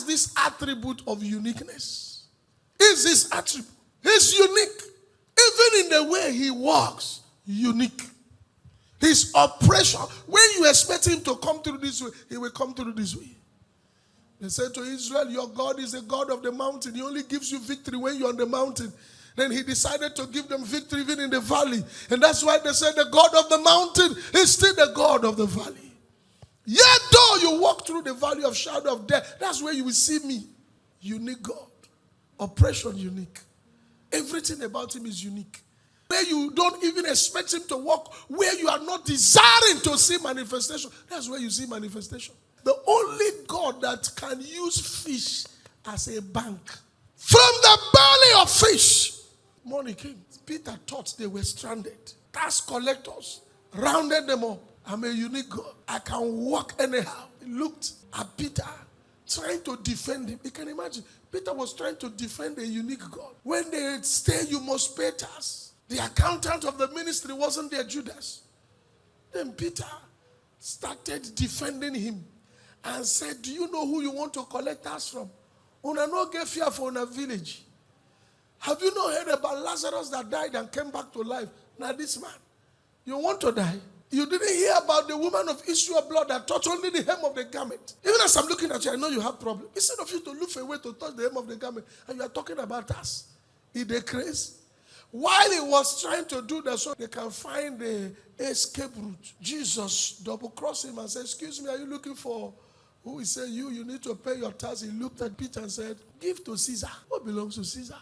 this attribute of uniqueness. Is this attribute? He's unique. Even in the way he walks, unique. His operation, when you expect him to come through this way, he will come through this way. They said to Israel, your God is the God of the mountain. He only gives you victory when you're on the mountain. Then he decided to give them victory even in the valley. And that's why they said the God of the mountain is still the God of the valley. Yet though you walk through the valley of shadow of death, that's where you will see me. Unique God. Operation unique. Everything about him is unique. Where you don't even expect him to walk, where you are not desiring to see manifestation, that's where you see manifestation. The only God that can use fish as a bank. From the belly of fish, money came. Peter thought they were stranded. Tax collectors rounded them up. I'm a unique God. I can walk anyhow. He looked at Peter, trying to defend him. You can imagine, Peter was trying to defend a unique God. When they say you must pay tax, the accountant of the ministry wasn't there, Judas. Then Peter started defending him and said, do you know who you want to collect tax from? Una no get fear for una village. Have you not heard about Lazarus that died and came back to life? Now this man, you want to die? You didn't hear about the woman of issue of blood that touched only the hem of the garment. Even as I'm looking at you, I know you have problem. Instead of you to look for a way to touch the hem of the garment, and you are talking about us. Is they crazy? While he was trying to do that so they can find the escape route, Jesus double-crossed him and said, excuse me, are you looking for who? He said, you need to pay your tax. He looked at Peter and said, give to Caesar what belongs to Caesar.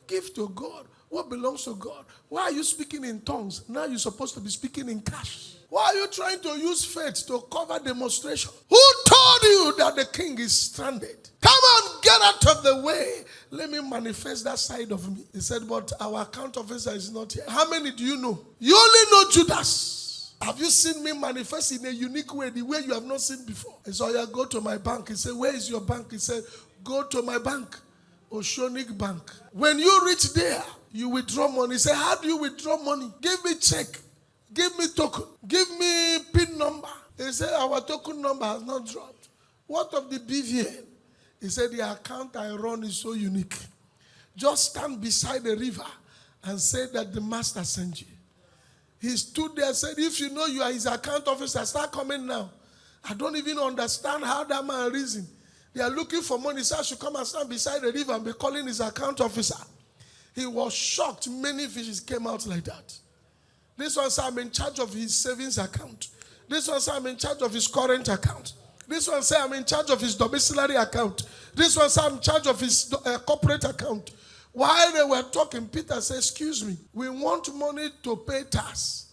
Give to God what belongs to God. Why are you speaking in tongues? Now you're supposed to be speaking in cash. Why are you trying to use faith to cover demonstration? Who told you that the king is stranded? Come on, get out of the way. Let me manifest that side of me. He said, but our account officer is not here. How many do you know? You only know Judas. Have you seen me manifest in a unique way, the way you have not seen before? He said, yeah, go to my bank. He said, where is your bank? He said, go to my bank, Oceanic Bank. When you reach there, you withdraw money. He said, how do you withdraw money? Give me check. Give me token. Give me PIN number. He said, our token number has not dropped. What of the BVN? He said, the account I run is so unique. Just stand beside the river and say that the master sent you. He stood there and said, if you know you are his account officer, start coming now. I don't even understand how that man reasoned. They are looking for money. So I should come and stand beside the river and be calling his account officer. He was shocked. Many fishes came out like that. This one said, I'm in charge of his savings account. This one said, I'm in charge of his current account. This one said, I'm in charge of his domiciliary account. This one said, I'm in charge of his corporate account. While they were talking, Peter said, excuse me, we want money to pay tax.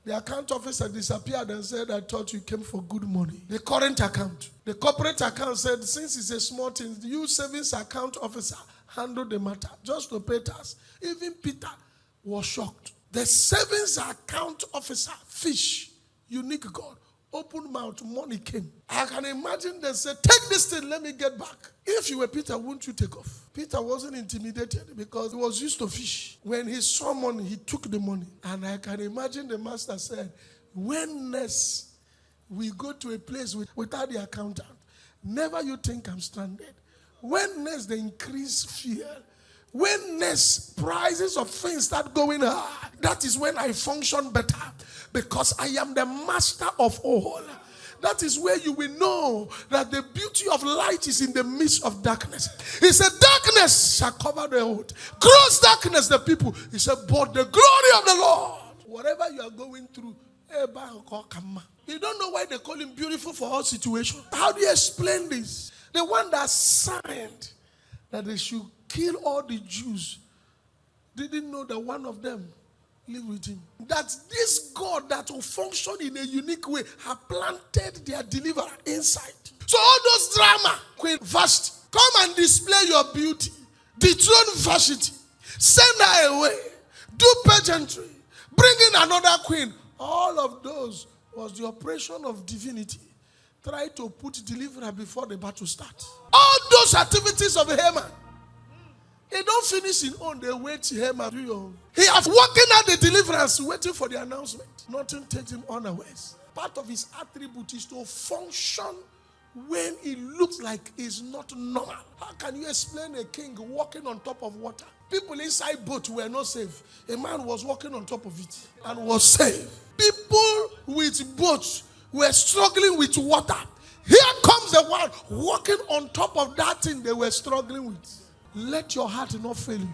The account officer disappeared and said, I thought you came for good money. The current account. The corporate account said, since it's a small thing, you savings account officer handle the matter just to pay tax. Even Peter was shocked. The savings account officer, fish, unique God, open mouth, money came. I can imagine they said, take this thing, let me get back. If you were Peter, wouldn't you take off? Peter wasn't intimidated because he was used to fish. When he saw money, he took the money. And I can imagine the master said, when next we go to a place without the accountant, never you think I'm stranded. When next they increase fear, when next prices of things start going high, that is when I function better because I am the master of all. That is where you will know that the beauty of light is in the midst of darkness. He said, darkness shall cover the earth. Gross darkness the people. He said, but the glory of the Lord. Whatever you are going through, you don't know why they call him beautiful for all situations. How do you explain this? The one that signed that they should kill all the Jews didn't know that one of them lived with him. That this God that will function in a unique way have planted their deliverer inside. So all those drama, Queen Vashti, come and display your beauty, dethrone Vashti, send her away, do pageantry, bring in another queen. All of those was the operation of divinity. Try to put deliverer before the battle starts. All those activities of Haman, they don't finish in own, they wait till Haman do your own. He has working out the deliverance, waiting for the announcement. Nothing takes him unawares. Part of his attribute is to function when he looks looks like it's not normal. How can you explain a king walking on top of water? People inside boat were not safe. A man was walking on top of it and was saved. People with boats were struggling with water. Here comes the one walking on top of that thing they were struggling with. Let your heart not fail you.